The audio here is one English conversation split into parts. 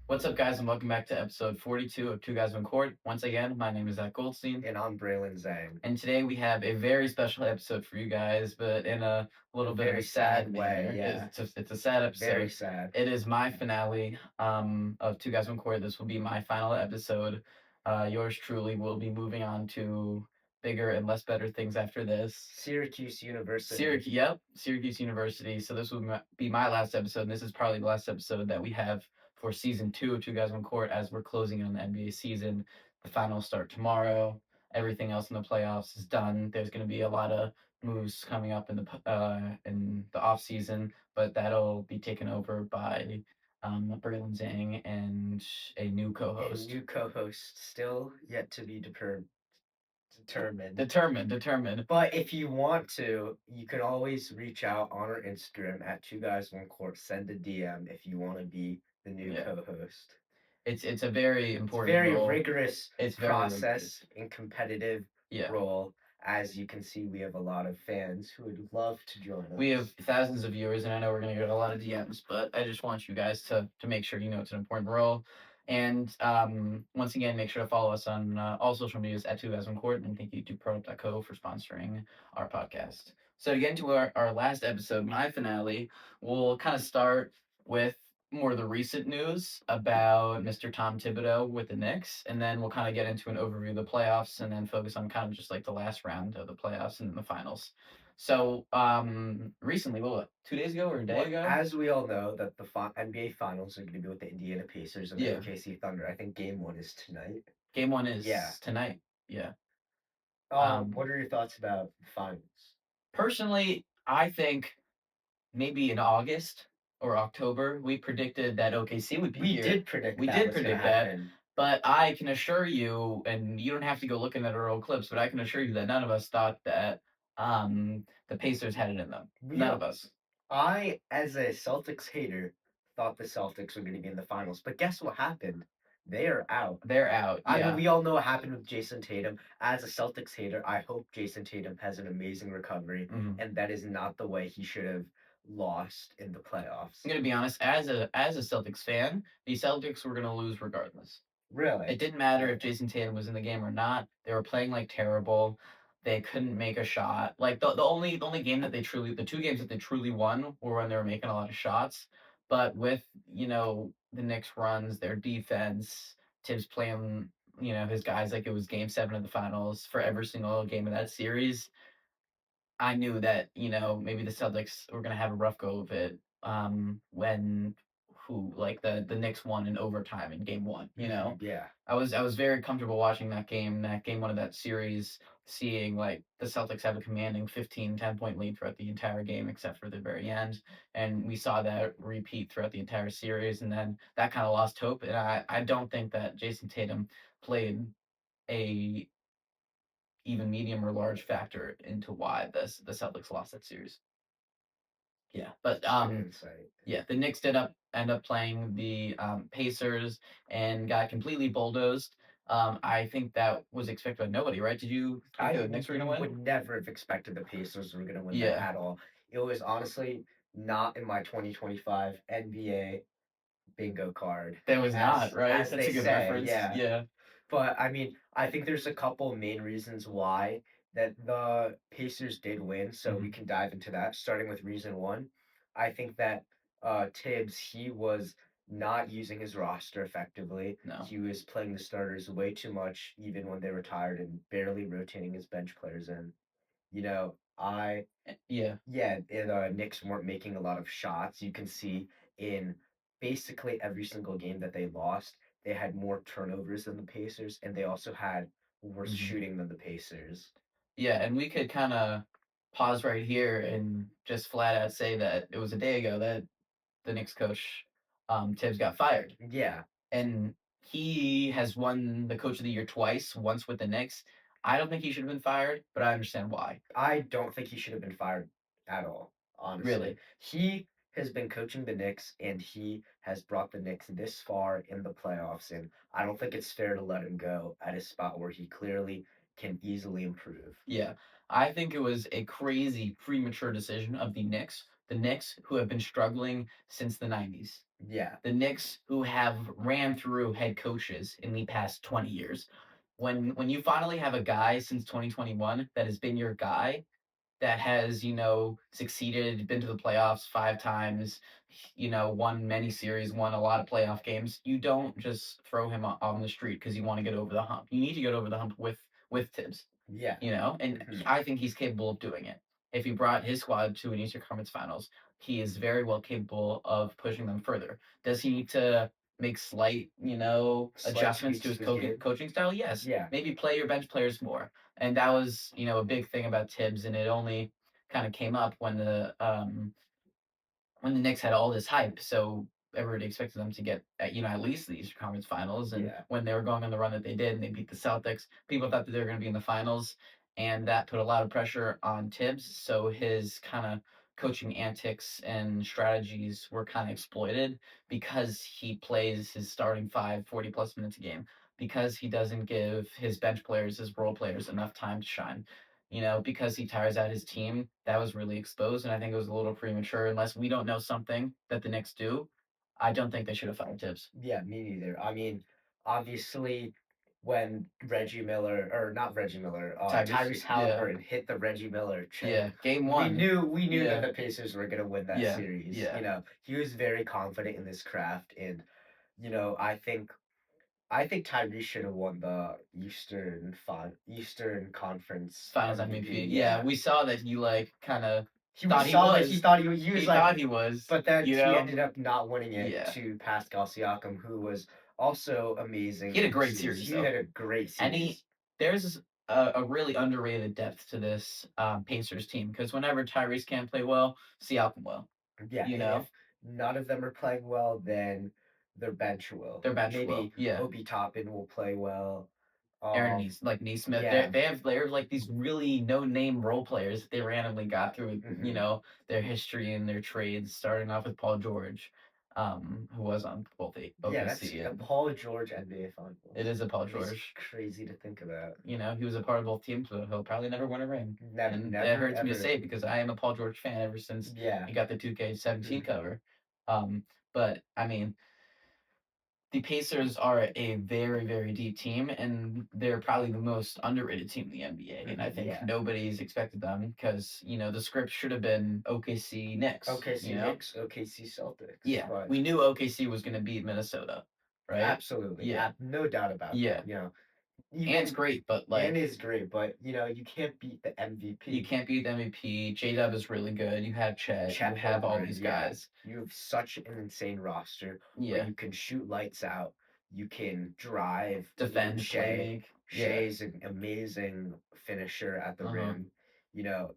What's up, guys, and welcome back to episode 42 of Two Guys One Court. Once again, my name is Zach Goldstein, And I'm Braylon Zhang. and today we have a very special episode for you guys, but in a little bit of a Very sad sad way, manner. yeah. It's a sad Very episode. sad. It is my finale of Two Guys One Court. This will be my final episode. Yours truly will be moving on to bigger and less better things after this. Syracuse University. Syracuse University. So this will be my last episode, and this is probably the last episode that we have for season 2 of Two Guys One Court as we're closing on the NBA season. The finals start tomorrow. Everything else in the playoffs is done. There's going to be a lot of moves coming up in the off season, but that'll be taken over by Berlin Zhang and a new A co-host. new co-host still yet to be determined. Determined. But if you want to, you can always reach out on our Instagram at Two Guys One Court. Send a DM if you want to be the new Yeah. co-host. It's a very It's a important very role. rigorous It's very process and competitive Yeah. role. As you can see, we have a lot of fans who would love to join us. We have thousands of viewers, and I know we're going to get a lot of DMs, but I just want you guys to make sure you know it's an important role. And once again, make sure to follow us on all social medias at Two Guys on Court, and thank you to Product.co for sponsoring our podcast. So to get into our last episode, my finale, we'll kind of start with more of the recent news about Mr. Tom Thibodeau with the Knicks, and then we'll kind of get into an overview of the playoffs, and then focus on kind of just like the last round of the playoffs and then the finals. So recently, 2 days ago or a day Well, ago? as we all know, that the NBA Finals are going to be with the Indiana Pacers and the Yeah. OKC Thunder. I think Game 1 is tonight. Game 1 is Yeah. tonight. Yeah. What are your thoughts about the finals? Personally, I think maybe in August or October, we predicted that OKC would be We here. did predict We that did was gonna predict that. happen. But I can assure you, and you don't have to go looking at our old clips, but I can assure you that none of us thought that the Pacers had it in them. None of us. I, as a Celtics hater, thought the Celtics were going to be in the finals. But guess what happened? They are out. They're out. I Yeah. mean, we all know what happened with Jason Tatum. As a Celtics hater, I hope Jason Tatum has an amazing recovery, Mhm. and that is not the way he should have lost in the playoffs. I'm gonna be honest, as a Celtics fan, the Celtics were gonna lose regardless. Really? It didn't matter if Jason Tatum was in the game or not. They were playing like terrible. They couldn't make a shot. Like the only game that the 2 games that they truly won were when they were making a lot of shots. But with the Knicks runs, their defense, Tibbs playing his guys like it was Game 7 of the finals for every single game of that series. I knew that maybe the Celtics were gonna have a rough go of it. When the Knicks won in overtime in Game 1. Yeah. I was very comfortable watching that game 1 of that series, seeing like the Celtics have a commanding 10-point lead throughout the entire game except for the very end, and we saw that repeat throughout the entire series, and then that kind of lost hope. And I don't think that Jason Tatum played a even medium or large factor into why the Celtics lost that series. Yeah, but Insight. yeah, the Knicks end up playing the Pacers and got completely bulldozed. I think that was expected by nobody, right? Did you think the Knicks were gonna win? would never have expected the Pacers were going to win Yeah. that at all. It was honestly not in my 2025 NBA bingo card. That was not, right? As That's they a good say, reference. yeah. Yeah. But I mean, I think there's a couple main reasons why that the Pacers did win. So we can dive into that. Starting with reason one, I think that Tibbs, he was not using his roster effectively. No. He was playing the starters way too much, even when they were tired, and barely rotating his bench players in. Yeah. The Knicks weren't making a lot of shots. You can see in basically every single game that they lost, they had more turnovers than the Pacers, and they also had worse shooting than the Pacers. Yeah, and we could kind of pause right here and just flat out say that it was a day ago that the Knicks coach Tibbs got fired. Yeah. And he has won the coach of the year twice, once with the Knicks. I don't think he should have been fired, but I understand why. I don't think he should have been fired at all, honestly. Really? He has been coaching the Knicks, and he has brought the Knicks this far in the playoffs, and I don't think it's fair to let him go at a spot where he clearly can easily improve. Yeah, I think it was a crazy premature decision of the Knicks. The Knicks, who have been struggling since the 90s. Yeah. The Knicks, who have ran through head coaches in the past 20 years. When you finally have a guy since 2021 that has been your guy, that has, succeeded, been to the playoffs 5 times, won many series, won a lot of playoff games. You don't just throw him on the street because you want to get over the hump. You need to get over the hump with Tibbs, Yeah. and Mhm. I think he's capable of doing it. If he brought his squad to an Eastern Conference Finals, he is very well capable of pushing them further. Does he need to make slight, Slight adjustments to tweaks his to his game. coaching style? Yes. Yeah. Maybe play your bench players more. And that was, a big thing about Tibbs, and it only kind of came up when the Knicks had all this hype, so everybody expected them to get at least the Eastern Conference Finals. And Yeah. when they were going on the run that they did, and they beat the Celtics, people thought that they were going to be in the finals, and that put a lot of pressure on Tibbs. So his kind of coaching antics and strategies were kind of exploited because he plays his starting five 40 plus minutes a game, because he doesn't give his bench players, his role players, enough time to shine, because he tires out his team. That was really exposed, and I think it was a little premature. Unless we don't know something that the Knicks do, I don't think they should have fired Tibbs. Yeah, me neither. I mean, obviously, when Reggie Miller, or not Reggie Miller, Tyrese, Tyrese yeah, Halliburton hit the Reggie Miller chip, yeah, game we one, knew we knew that yeah, the Pacers were gonna win that yeah, series. yeah. He was very confident in this craft, and I think Tyrese should have won the Eastern Conference Finals MVP. MVP. Yeah, Yeah, we saw that he kind of we thought he saw that he was. thought he was He like, thought he was. but then You he know. ended up not winning it Yeah, to Pascal Siakam, who was also amazing he had a in the great series. series He though, had a great and series. there's a really underrated depth to this Pacers team because whenever Tyrese can't play well, Siakam will. Yeah, You and know, if none of them are playing well, then their bench will. their bench will. Maybe Yeah. Obi Toppin will play well. Aaron Um, Neesmith. yeah. They're like these really no name role players that they randomly got through Hmm. their history and their trades, starting off with Paul George, who was on both the Yeah, that's OKC a and Paul George NBA it Finals. is a Paul It is George. crazy to think about. He was a part of both teams, but he'll probably never win a ring. Never, And that never, hurts me to ever. say because I am a Paul George fan ever since Yeah. he got the 2K17 Hmm. cover. Um, but I mean, the Pacers are a very, very deep team, and they're probably the most underrated team in the NBA. And I think Yeah. nobody's expected them because the script should have been OKC Knicks. OKC Knicks, OKC Celtics, Yeah, but we knew OKC was going to beat Minnesota, right? absolutely, Yeah, no doubt about yeah, that. and it's Even great, but and like is great, but you can't beat the you MVP. can't beat the MVP. J Dub is really good. You have Chet. You Chet have all Holmgren, these yeah. guys. You have such an insane roster where Yeah, you can shoot lights out, you can drive, even defend, play Shea. make. Yeah. Shea's an amazing finisher at the Uh huh. rim. You know,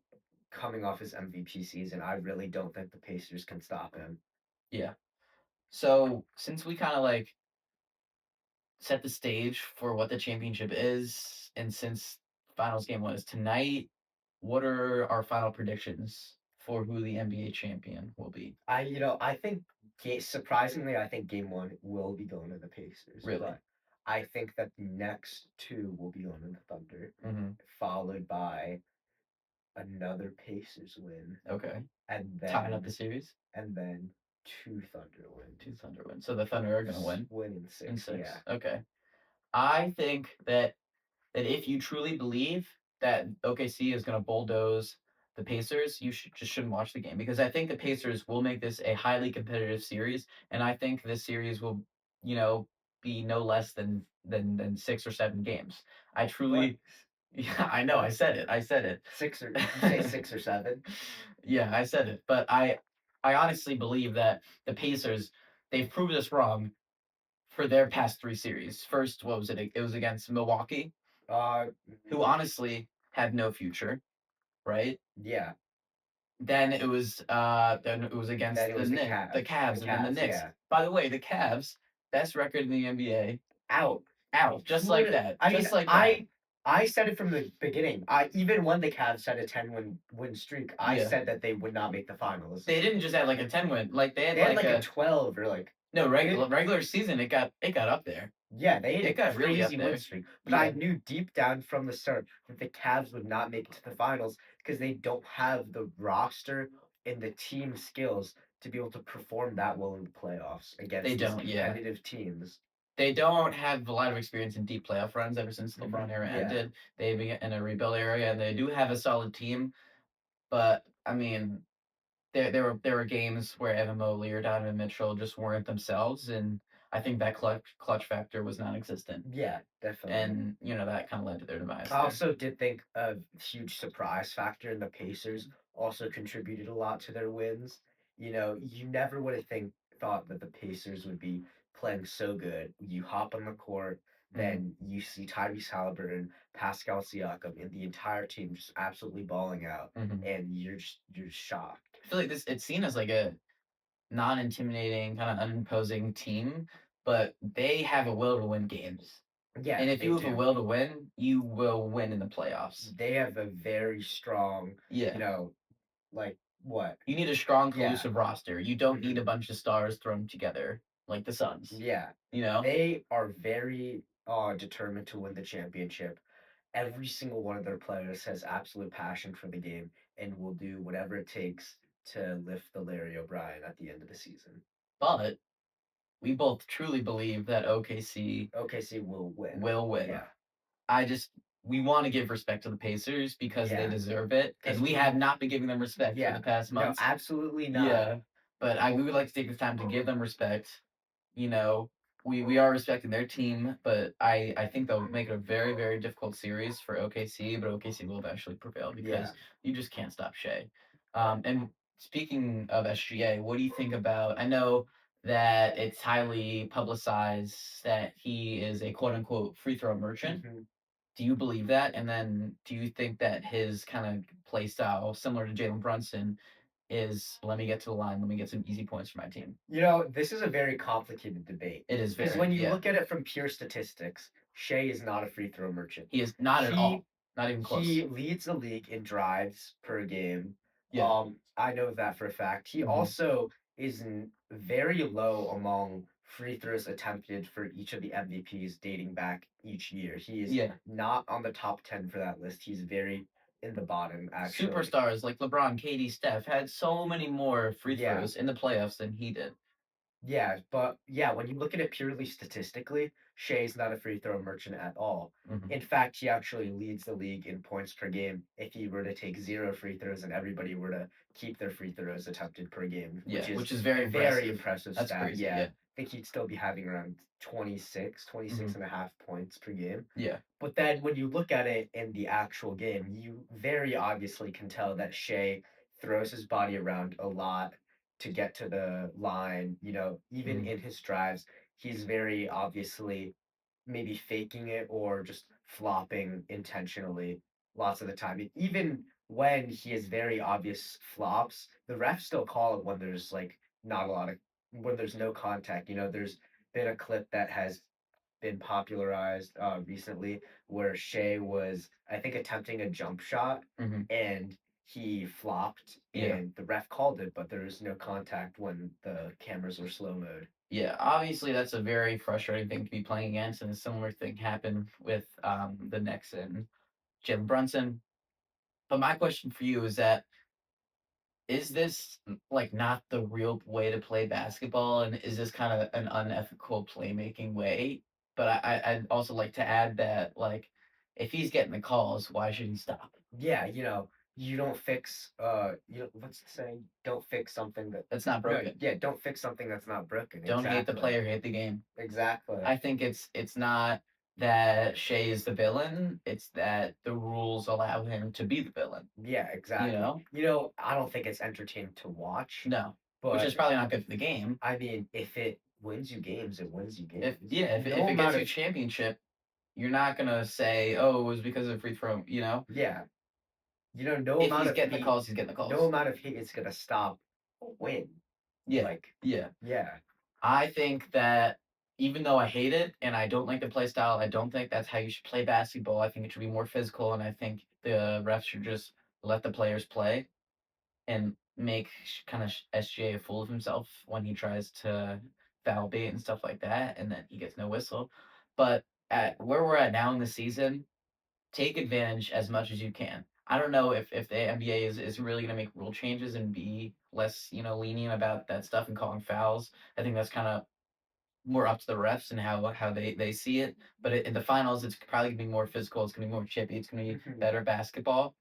Coming off his MVP season, I really don't think the Pacers can stop him. Yeah. So since we kind of like set the stage for what the championship is. And since finals game was tonight, what are our final predictions for who the NBA champion will be? I think surprisingly, I think Game One will be going to the Pacers, Really? but I think that the next two will be going to the Thunder, Mm-hmm. followed by another Pacers win, Okay. and Tying up the then series. and then two Thunder Two wins. Thunder wins. So the Thunder are gonna win Win in in six, six. yeah. Okay. I think that if you truly believe that OKC is going to bulldoze the Pacers, you shouldn't watch the game because I think the Pacers will make this a highly competitive series, and I think this series will, you know, be no less than 6 or 7 games. I What? truly, yeah, I know, I What? said it, I said it. Six or did you say 6 or 7? Yeah, I said it, but I honestly believe that the Pacers they've proved us wrong for their past 3 series. First, what was it? It was against Milwaukee, who honestly had no future, right? Yeah. Then it was Then against it was the The Cavs. The Cavs, and then the Cavs, Knicks. yeah. By the way, the Cavs, best record in the NBA, Out. out just like Florida. that, I mean, just like that. I said it from the beginning. I even when the Cavs had a 10 win streak, I Yeah, said that they would not make the finals. they didn't just have like a 10 win, like they had They had like like a a 12 or like no they, regular season. It got up there. yeah, they had It a got really up crazy win there. streak. But I Yeah, knew deep down from the start that the Cavs would not make it to the finals because they don't have the roster and the team skills to be able to perform that well in the playoffs They against these don't, yeah. competitive teams. They don't have a lot of experience in deep playoff runs ever since the LeBron era Yeah. ended. They've been in a rebuild area, and they do have a solid team, but, I mean, there were games where Evan Mobley or Donovan Mitchell just weren't themselves, and I think that clutch factor was non-existent, Yeah, definitely. and, that kinda led to their demise I there. also did think a huge surprise factor in the Pacers also contributed a lot to their wins. You never would have thought that the Pacers would be playing so good. You hop on the court, Mhm, then you see Tyrese Halliburton, Pascal Siakam, and the entire team just absolutely balling out, mhm. and you're shocked. I feel like it's seen as, like, a non-intimidating, kinda unimposing team, but they have a will to win games, Yeah, and if they you have a do. will to win, you will win in the playoffs. They have a very strong, you Yeah. know, like what? You need a strong, Yeah. cohesive roster. You don't need Mhm. a bunch of stars thrown together like the Suns, Yeah, you know? they are very determined to win the championship. Every single one of their players has absolute passion for the game and will do whatever it takes to lift the Larry O'Brien at the end of the season. But we both truly believe that OKC OKC will win. will win. Yeah, I just we want to give respect to the Pacers because they yeah, deserve it, and because we have not been giving them respect for yeah, the past no, months. absolutely not. Yeah, but we would like to take this time to give them respect. You know, we are respecting their team, but I think they'll make it a very, very difficult series for OKC, but OKC will eventually prevail Yeah. because you just can't stop Shea. And speaking of SGA, what do you think about? I know that it's highly publicized that he is a quote unquote free throw merchant. hmm Do you believe that? And then do you think that his kind of play style, similar to Jalen Brunson, is let me get to the line, let me get some easy points for my team? This is a very complicated debate It is because very, when you yeah. look at it from pure statistics, Shea is not a free throw merchant. He is not at He all. Not even close. he leads the league in drives per game. Yeah. I know that for a fact. He Mhm. also is very low among free throws attempted for each of the MVPs dating back each year. He is Yeah. not on the top 10 for that list. He's very in the bottom, actually. Superstars like LeBron, KD, Steph had so many more free Yeah. throws in the playoffs than he did. Yeah, but yeah, when you look at it purely statistically, Shea's not a free throw merchant at all. Mhm. In fact, he actually leads the league in points per game if he were to take zero free throws and everybody were to keep their free throws attempted per game, which Yeah, is which is very a very impressive. impressive That's stat. crazy. Yeah, Yeah. I think he'd still be having around 26, Mhm. 26 and a half points per game. Yeah. But then when you look at it in the actual game, you very obviously can tell that Shea throws his body around a lot to get to the line. Even Mhm. in his drives, he's very obviously maybe faking it or just flopping intentionally lots of the time. Even when he has very obvious flops, the refs still call it when there's like not a lot of when there's no contact. There's been a clip that has been popularized recently where Shea was, I think, attempting a jump shot Mhm. and he flopped Yeah. and the ref called it, but there was no contact when the cameras were slow mode. Yeah. Obviously, that's a very frustrating thing to be playing against, and a similar thing happened with the Knicks and Jalen Brunson. But my question for you is that is this like not the real way to play basketball, and is this kind of an unethical playmaking way? But I'd also like to add that like if he's getting the calls, why should he stop? Yeah, you don't fix what's the saying? Don't fix something that That's not no, broken. yeah, don't fix something that's not broken. Don't hate the Exactly. player, hate the game. Exactly. I think it's not that Shay is the villain, it's that the rules allow him to be the villain, Yeah, you exactly. know? I don't think it's entertaining to watch, No. Which is but probably not good for the game. I mean, if it wins you games, it wins you If games. yeah, if No it gets amount you a of championship, you're not gonna say, "Oh, it was because of free throw," you know? yeah, no If amount he's of getting the hate, calls, he's getting the no calls. amount of hate is gonna stop a win. Yeah, Like, yeah. yeah, I think that even though I hate it and I don't like the play style, I don't think that's how you should play basketball. I think it should be more physical, and I think the refs should just let the players play and make kind of SGA a fool of himself when he tries to foul bait and stuff like that, and then he gets no whistle. But at where we're at now in the season, take advantage as much as you can. I don't know if the NBA is really gonna make rule changes and be less, lenient about that stuff and calling fouls. I think that's kind of more up to the refs and how they see it. But in the finals, it's probably gonna be more physical. It's gonna be more chippy. It's gonna be Mhm. better basketball.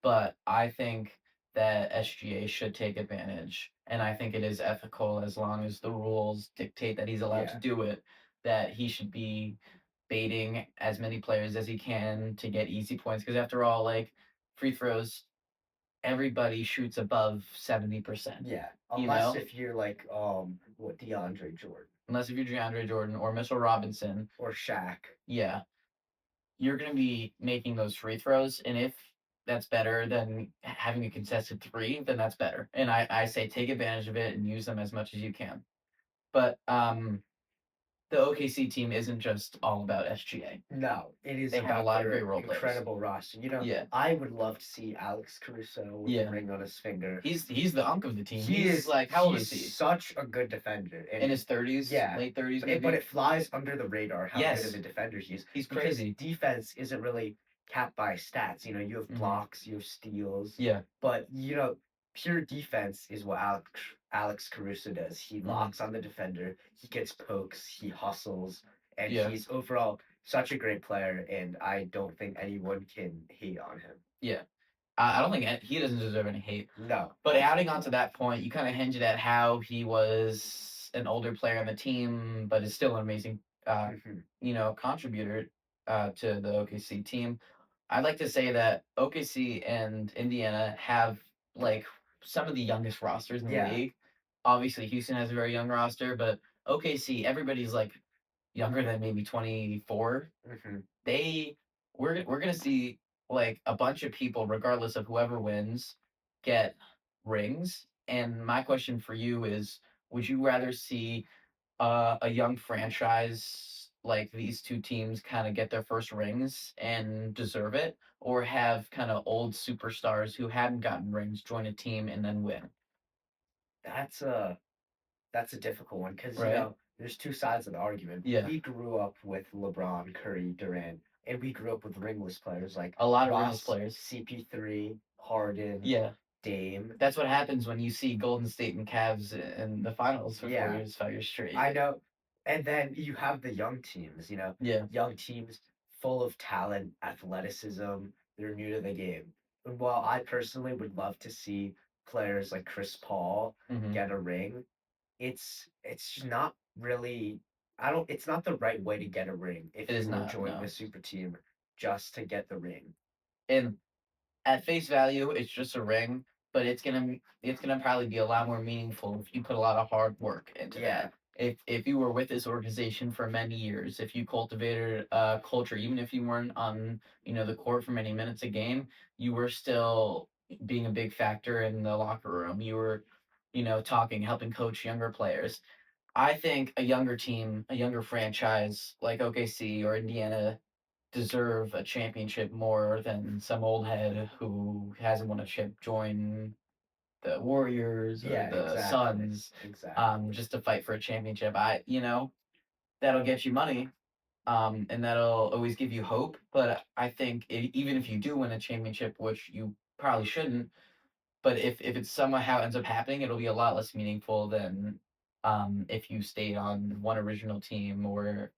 But I think that SGA should take advantage, and I think it is ethical as long as the rules dictate that he's allowed to Yeah. do it. That he should be baiting as many players as he can to get easy points. Because after all, like free throws, everybody shoots above 70%. Yeah. You Unless know, if you're like what DeAndre Jordan unless if you're DeAndre Jordan or Mitchell Robinson, or Shaq. yeah, you're going to be making those free throws. And if that's better than having a contested three, then that's better. And I say take advantage of it and use them as much as you can. But the OKC team isn't just all about SGA. No, it is They have a about lot of great their role players. incredible roster. Yeah, I would love to see Alex Caruso with a yeah. ring on his finger. He's the unk of the team. He He's is like, how old he's is he? such a good defender, In and his 30s, yeah, late 30s but maybe. it flies under the radar how good of Yes, a defender he is he's because crazy. defense isn't really capped by stats. You have Hmm. blocks, you have steals, Yeah. but pure defense is what Alex Caruso does. He Hmm. locks on the defender, he gets pokes, he hustles, and Yeah. he's overall such a great player. And I don't think anyone can hate on him. Yeah. I don't think he doesn't deserve any hate. No, But adding on absolutely to that point, you kind of hinted at how he was an older player on the team, but is still an amazing, uh, not. Hmm. contributor to the OKC team. I'd like to say that OKC and Indiana have like some of the youngest rosters in the Yeah. league. Obviously, Houston has a very young roster, but OKC, everybody's like younger than maybe 24. Hmm. They we're gonna see like a bunch of people, regardless of whoever wins, get rings. And my question for you is, would you rather see a young franchise like these two teams kind of get their first rings and deserve it, or have kind of old superstars who hadn't gotten rings join a team and then win? That's a That's a difficult one because Right? there's two sides of the argument. Yeah, We grew up with LeBron, Curry, Durant, and we grew up with ringless players like a lot of ringless Russ, players. CP3, Harden, Yeah, Dame. that's what happens when you see Golden State and Cavs in the finals for Yeah, 4 years, 5 years straight. I know. And then you have the young teams, Yeah. young teams full of talent, athleticism. They're new to the game. And while I personally would love to see players like Chris Paul Hmm. get a ring, it's just not really I don't it's not the right way to get a ring if It is you are not, joining a no. super team just to get the ring. And at face value, it's just a ring, but it's gonna probably be a lot more meaningful if you put a lot of hard work into Yeah, that. If you were with this organization for many years, if you cultivated a culture, even if you weren't on the court for many minutes a game, you were still being a big factor in the locker room. You were, talking, helping coach younger players. I think a younger team, a younger franchise like OKC or Indiana deserve a championship more than some old head who hasn't won a chip join the Warriors or yeah, the exactly, Suns, exactly. just to fight for a championship. That'll get you money, and that'll always give you hope. But I think even if you do win a championship, which you probably shouldn't, but if it somehow ends up happening, it'll be a lot less meaningful than if you stayed on one original team or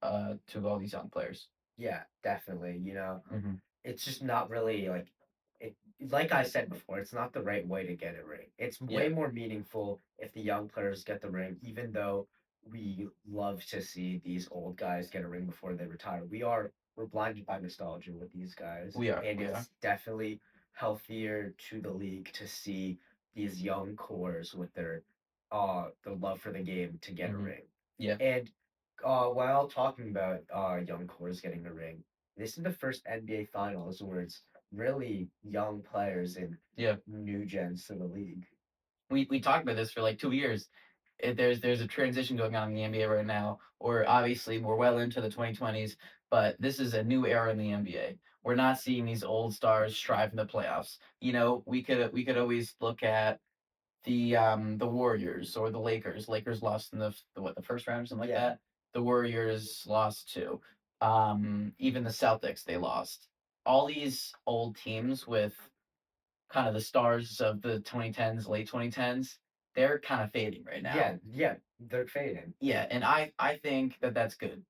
to all these young players. Yeah, definitely. Hmm. It's just not really it like I said before, it's not the right way to get a ring. It's way Yeah, more meaningful if the young players get the ring, even though we love to see these old guys get a ring before they retire. We're blinded by nostalgia with these guys, we are. and We are. it's definitely healthier to the league to see these young cores with their love for the game to get a Hmm. ring. Yeah. And while talking about young cores getting a ring, this is the first NBA Finals where it's really young players and Yeah. new gens to the league. We talked about this for like 2 years. There's a transition going on in the NBA right now, or obviously we're well into the 2020s, but this is a new era in the NBA. We're not seeing these old stars strive in the playoffs. We could always look at the Warriors or the Lakers. Lakers lost in the first round or something like Yeah, that. The Warriors lost too. Even the Celtics they lost. All these old teams with kind of the stars of the 2010s, late 2010s, they're kind of fading right now. Yeah, yeah, they're fading. Yeah, and I think that that's good.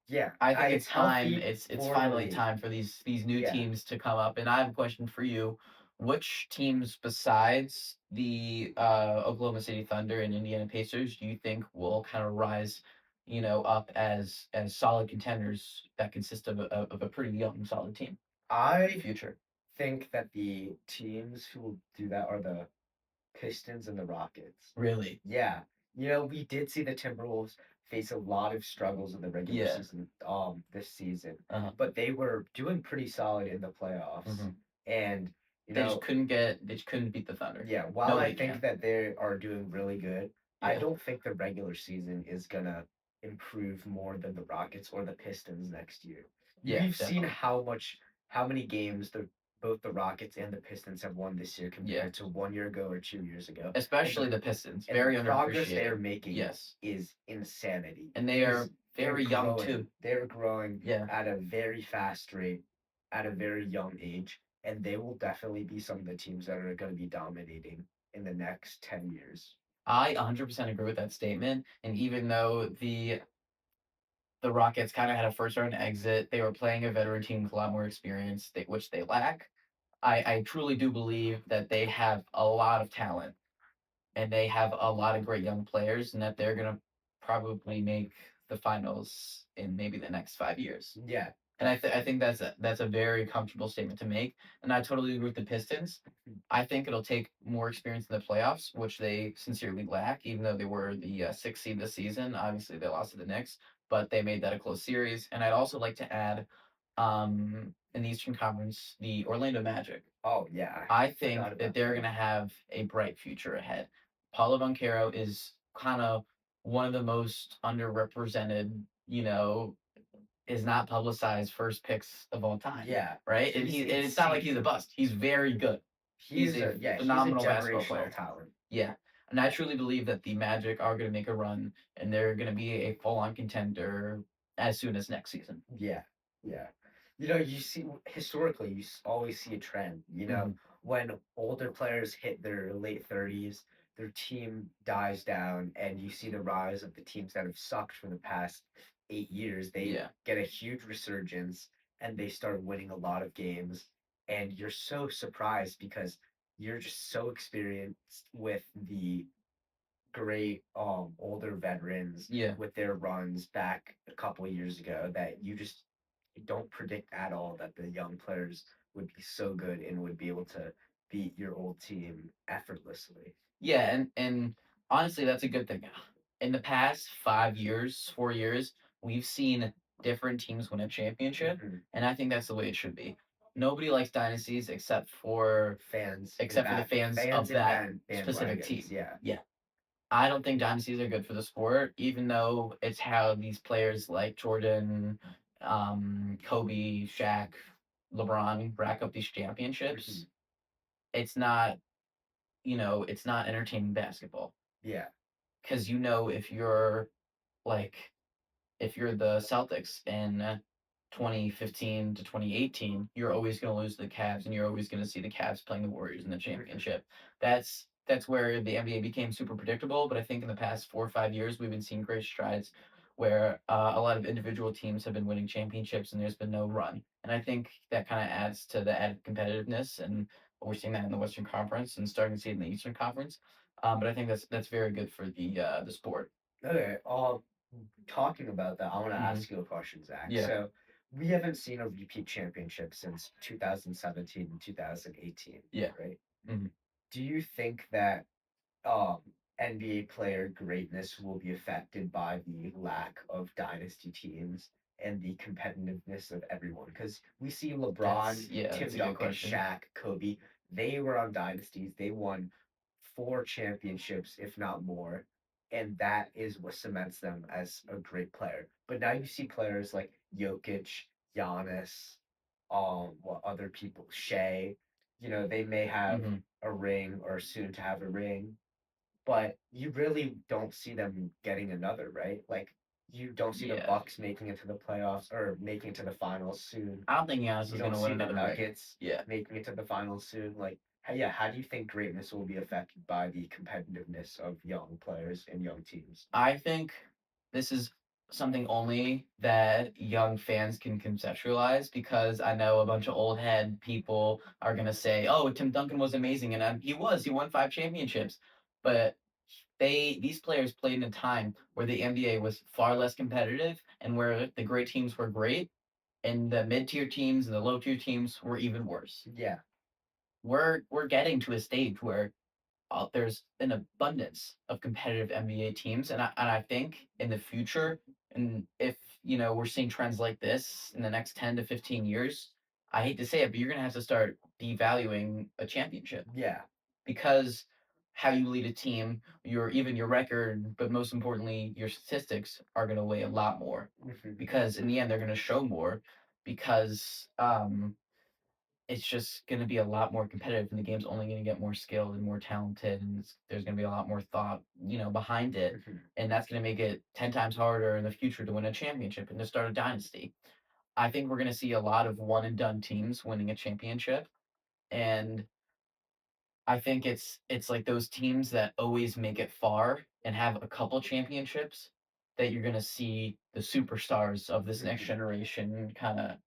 Yeah, I think it's it's time. healthy It's for the finally league. time for these new Yeah. teams to come up. And I have a question for you: which teams besides the Oklahoma City Thunder and Indiana Pacers do you think will kind of rise, up as solid contenders that consist of a pretty young, solid team for the I future? think that the teams who will do that are the Pistons and the Rockets. Really? Yeah. We did see the Timberwolves face a lot of struggles in the regular Yeah. season this season, Uh-huh. but they were doing pretty solid in the playoffs. Hmm. And you They just know, couldn't get. They just couldn't beat the Thunder. yeah, while I Nobody think can. that they are doing really good, I Yeah. don't think the regular season is gonna improve more than the Rockets or the Pistons next year. Yeah. We've seen Definitely. how many games both the Rockets and the Pistons have won this year Yeah. compared to 1 year ago or 2 years ago, and Especially the Pistons. the Very progress they are underappreciated. making Yes. is insanity. And they Is are very young too. They're growing Yeah. at a very fast rate, at a very young age, and they will definitely be some of the teams that are going to be dominating in the next 10 years. I 100% agree with that statement. And even though the Rockets kind of had a first round exit, they were playing a veteran team with a lot more experience, which they lack. I truly do believe that they have a lot of talent and they have a lot of great young players, and that they're gonna probably make the finals in maybe the next 5 years. Yeah. And I think that's a very comfortable statement to make. And I totally agree with the Pistons. I think it'll take more experience in the playoffs, which they sincerely lack, even though they were the sixth seed this season. Obviously, they lost to the Knicks, but they made that a close series. And I'd also like to add, in the Eastern Conference, the Orlando Magic. Oh yeah, I I forgot think that about they're them. going to have a bright future ahead. Paulo Banchero is kind of one of the most underrepresented, is not publicized first picks of all time, Yeah, right? And he's it's not like he's a insane. bust. He's very good. He's a He's a phenomenal basketball generational player. talent. Yeah. And I truly believe that the Magic are going to make a run and they're going to be a full on contender as soon as next season. Yeah, yeah. You see historically, always see a trend. Hmm. When older players hit their late 30s, their team dies down, and you see the rise of the teams that have sucked for the past 8 years. They Yeah. get a huge resurgence, and they start winning a lot of games. And you're so surprised because you're just so experienced with the great older veterans Yeah. with their runs back a couple of years ago that you just don't predict at all that the young players would be so good and would be able to beat your old team effortlessly. Yeah, and honestly, that's a good thing. In the past 5 years, 4 years, we've seen different teams win a championship, Mhm. and I think that's the way it should be. Nobody likes dynasties except for the fans Fans of and that specific bandwagons. team. Yeah. Yeah. I don't think dynasties are good for the sport, even though it's how these players like Jordan, Kobe, Shaq, LeBron rack up these Mhm. championships. It's not, it's not entertaining basketball. Yeah. Because if you're like if you're the Celtics in 2015 to 2018, you're always going to lose to the Cavs, and you're always going to see the Cavs playing the Warriors in the Mhm. championship. That's where the NBA became super predictable. But I think in the past 4 or 5 years, we've been seeing great strides where a lot of individual teams have been winning championships, and there's been no run. And I think that kind of adds to the added competitiveness, and we're seeing that in the Western Conference and starting to see it in the Eastern Conference. But I think that's very good for the sport. Okay. Talking about that, I want to Hmm. ask you a question, Zach. Yeah. So we haven't seen a repeat championship since 2017 and 2018, Yeah. right? Hmm. Do you think that um, NBA player greatness will be affected by the lack of dynasty teams and the competitiveness of everyone? Because we see LeBron, That's Tim a good Duncan, question. Shaq, Kobe, they were on dynasties. They won 4 championships, if not more. And that is what cements them as a great player. But now you see players like Jokic, Giannis, what other people, Shea, they may have Hmm. a ring or soon to have a ring, but you really don't see them getting another, right? Like you don't see the Yeah. Bucks making it to the playoffs or making it to the finals soon. I don't think Giannis You is don't gonna win see the another ring. Nuggets Yeah. making it to the finals soon. Like yeah, how do you think greatness will be affected by the competitiveness of young players and young teams? I think this is something only that young fans can conceptualize because I know a bunch of old head people are gonna say, "Oh, Tim Duncan was amazing," and he was. He won 5 championships, but these players played in a time where the NBA was far less competitive and where the great teams were great and the mid tier teams and the low tier teams were even worse. Yeah, We're getting to a stage where there's an abundance of competitive NBA teams, and I think in the future, and if we're seeing trends like this in the next 10 to 15 years, I hate to say it, but you're gonna have to start devaluing a championship yeah, because how you lead a team, your record, but most importantly, your statistics are gonna weigh a lot more hmm, because in the end they're gonna show more because it's just going to be a lot more competitive and the game's only going to get more skilled and more talented and there's going to be a lot more thought behind it, hmm, and that's going to make it 10 times harder in the future to win a championship and to start a dynasty. I think we're going to see a lot of one and done teams winning a championship, and I think it's like those teams that always make it far and have a couple championships that you're going to see the superstars of this next hmm. generation kind of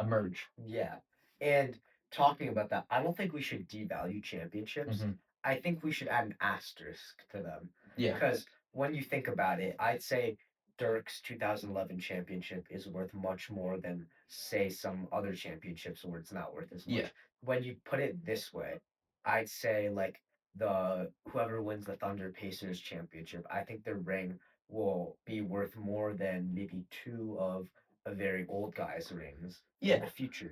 emerge. Yeah. And talking about that, I don't think we should devalue championships. Hmm. I think we should add an asterisk to them. Yeah. Because when you think about it, I'd say Dirk's 2011 championship is worth much more than, say, some other championships where it's not worth as Yeah. much. When you put it this way, I'd say like the whoever wins the Thunder Pacers championship, I think their ring will be worth more than maybe two of a very old guy's rings in Yeah. the future.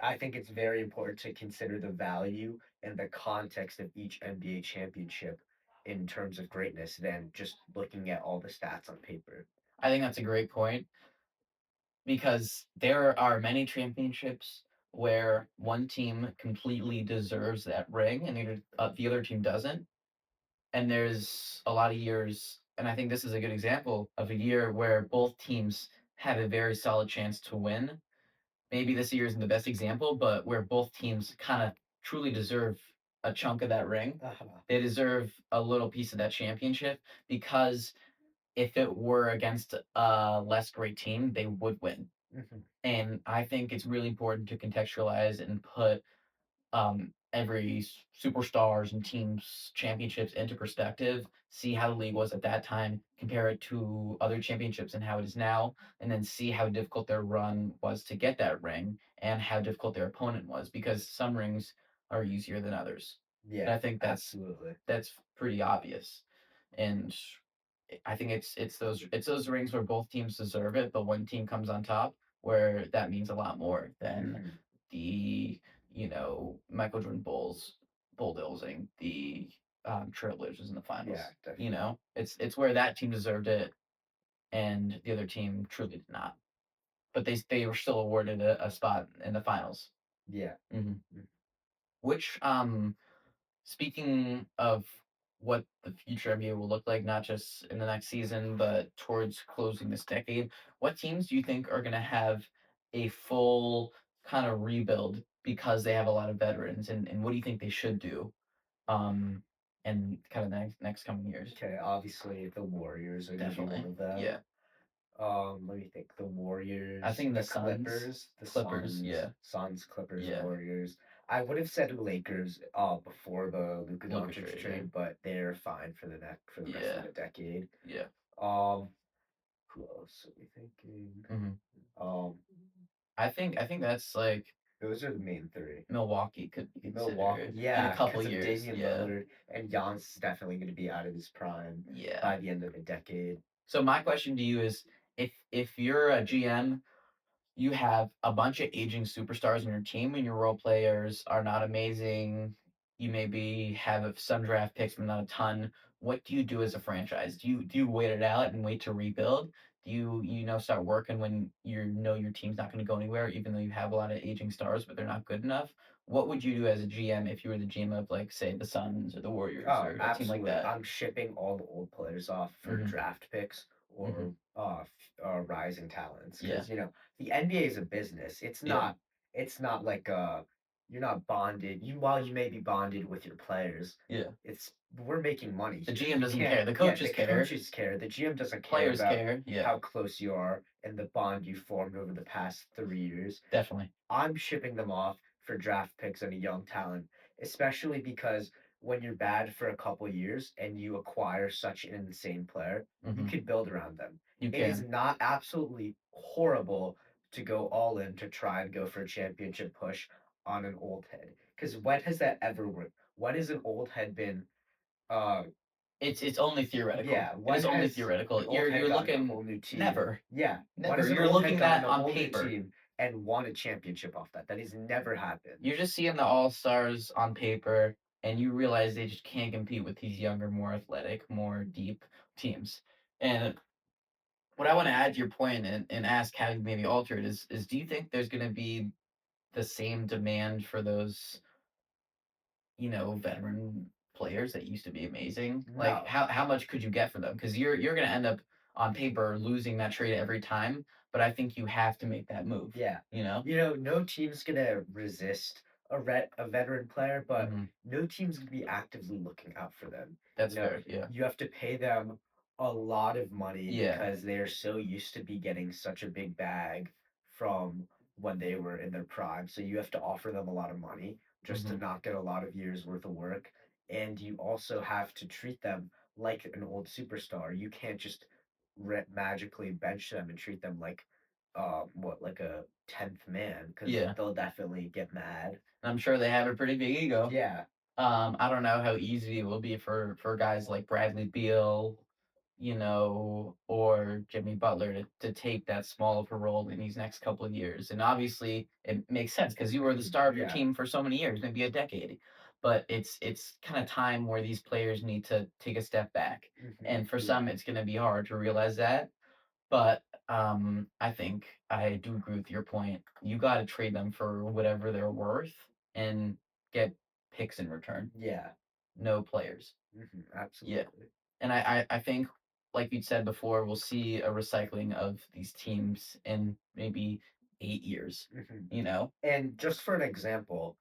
I think it's very important to consider the value and the context of each NBA championship in terms of greatness than just looking at all the stats on paper. I think that's a great point because there are many championships where one team completely deserves that ring and the other team doesn't. And there's a lot of years, and I think this is a good example of a year where both teams have a very solid chance to win. Maybe this year isn't the best example, but where both teams kind of truly deserve a chunk of that ring. Uh-huh. They deserve a little piece of that championship because if it were against a less great team, they would win. Hmm. And I think it's really important to contextualize and put every superstars and teams championships into perspective, see how the league was at that time, compare it to other championships and how it is now, and then see how difficult their run was to get that ring and how difficult their opponent was because some rings are easier than others. And Yeah, I think absolutely. that's pretty obvious. And I think it's those rings where both teams deserve it, but one team comes on top where that means a lot more than Hmm. the Michael Jordan bulldozing the Trailblazers in the Yeah, finals. definitely. It's where that team deserved it and the other team truly did not, but they were still awarded a spot in the finals. Yeah. Hmm. Mm. Which Speaking of what the future NBA will look like, not just in the next season, but towards closing this decade, what teams do you think are going to have a full kind of rebuild because they have a lot of veterans, and what do you think they should do um, in kind of the next coming years? Okay, obviously the Warriors are going to be one Definitely. of them. Yeah. Let me think. The I Warriors, think the the Suns, Clippers, the Clippers. Yeah. Suns, Clippers, Yeah. Warriors. I would have said Lakers before the Luka Luka Doncic trade. Yeah. trade, but they're fine for the rest of Yeah. the decade. Yeah. Um, who else are we thinking? Hmm. Um, I think that's like those are the main three. Milwaukee could be Milwaukee, considered in a yeah, couple because of years. Damian Yeah. Lillard and Giannis is definitely going to be out of his prime Yeah. by the end of the decade. So my question to you is if you're a GM, you have a bunch of aging superstars on your team and your role players are not amazing. You maybe have some draft picks, but not a ton. What do you do as a franchise? Do you wait it out and wait to rebuild? Do you start working when you know your team's not going to go anywhere, even though you have a lot of aging stars, but they're not good enough? What would you do as a GM if you were the GM of like say the Suns or the Warriors Oh, or a team like absolutely. that? I'm shipping all the old players off for Hmm. draft picks Hmm. or rising talents Yeah. because the NBA is a business. It's Yeah. not. It's not like you're not bonded. While you may be bonded with your players, Yeah. it's we're making money The here. GM You doesn't can't. care. The Yeah, coaches the care. coaches care. The GM doesn't care Players about care. Yeah, how close you are and the bond you formed over the past 3 years. definitely. I'm shipping them off for draft picks and a young talent, especially because when you're bad for a couple years and you acquire such an insane player, you Hmm. could build around them. You It is can. not absolutely horrible to go all in to try and go for a championship push on an old head. Because when has that ever worked? When has an old head been uh It's only theoretical. yeah, It when is only has theoretical. an old You're head gotten a looking whole new team? never, Yeah, when never. has an You're old head looking gotten at a on whole new paper. team and won a championship off that? That has never happened. You're just seeing the all stars on paper, and you realize they just can't compete with these younger, more athletic, more deep teams. And what I want to add to your point and ask how you maybe alter it is do you think there's going to be the same demand for those, veteran players that used to be amazing? Like No. how much could you get for them? Because you're gonna end up on paper losing that trade every time, but I think you have to make that move. Yeah. You know? No team's gonna resist a veteran player, but Hmm. no team's gonna be actively looking out for them. You That's know, fair. Yeah. you have to pay them a lot of money Yeah. because they are so used to be getting such a big bag from when they were in their prime. So you have to offer them a lot of money just to Hmm. not get a lot of years worth of work. And you also have to treat them like an old superstar. You can't just magically bench them and treat them like like a 10th man because Yeah. they'll definitely get mad. I'm sure they have a pretty big ego. Yeah. I don't know how easy it will be for guys like Bradley Beal, or Jimmy Butler to take that small of a role in these next couple of years. And obviously, it makes sense because you were the star of your Yeah. team for so many years, maybe a decade. But it's kind of time where these players need to take a step back. And for some, Yeah. it's going to be hard to realize that. But I think I do agree with your point. You got to trade them for whatever they're worth and get picks in return. Yeah. No players. Yeah. Absolutely. And I think, like you said before, we'll see a recycling of these teams in maybe 8 years. hmm You know? And just for an example,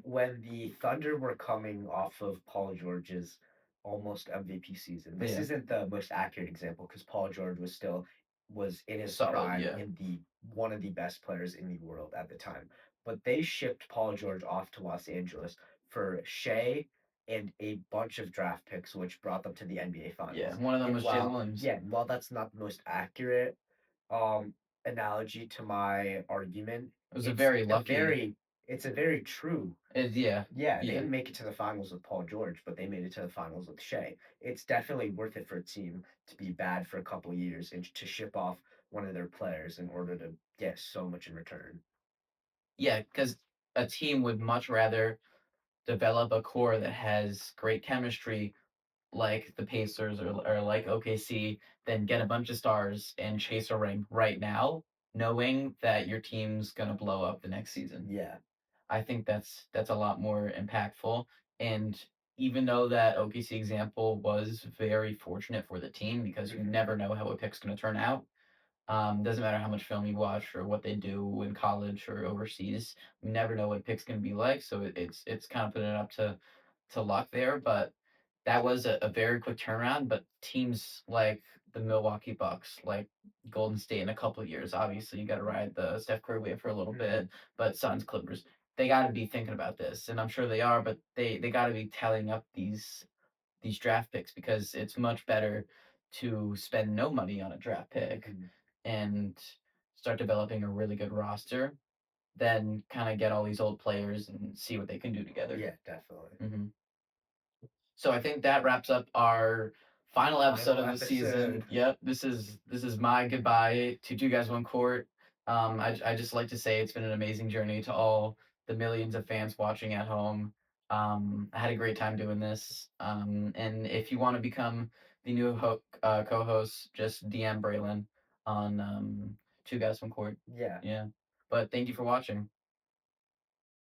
when the Thunder were coming off of Paul George's almost MVP season, this Yeah. isn't the most accurate example because Paul George was in his Solid. prime Yeah. in the one of the best players in the world at the time. But they shipped Paul George off to Los Angeles for Shea and a bunch of draft picks, which brought them to the NBA Yeah. Finals. One of them And was Jalen Williams. while that's not the most accurate um analogy to my argument, It was a it's very a lucky. very it's a very true. Yeah. Yeah, they Yeah. didn't make it to the finals with Paul George, but they made it to the finals with Shea. It's definitely worth it for a team to be bad for a couple years and to ship off one of their players in order to get so much in return. Yeah. Because a team would much rather develop a core that has great chemistry like the Pacers or like OKC than get a bunch of stars and chase a ring right now, knowing that your team's gonna blow up the next season. Yeah. I think that's a lot more impactful. And even though that OKC example was very fortunate for the team because you hmm never know how a pick's gonna turn out. Doesn't matter how much film you watch or what they do in college or overseas. You never know what a pick's gonna be like. So it's kind of putting it up to luck there. But that was a very quick turnaround. But teams like the Milwaukee Bucks, like Golden State in a couple of years, obviously you got to ride the Steph Curry wave for a little bit. hmm But Suns, Clippers, they got to be thinking about this, and I'm sure they are. But they got to be tallying up these draft picks because it's much better to spend no money on a draft pick hmm and start developing a really good roster than kind of get all these old players and see what they can do together. Yeah, definitely. Hmm. So I think that wraps up our final episode Final of the season. episode. Yep, this is my goodbye to Two Guys One Court. I just like to say it's been an amazing journey to all the millions of fans watching at home. I had a great time doing this. And if you want to become the new co-host, just DM Braylon on Two Guys One Court. Yeah. Yeah, but thank you for watching.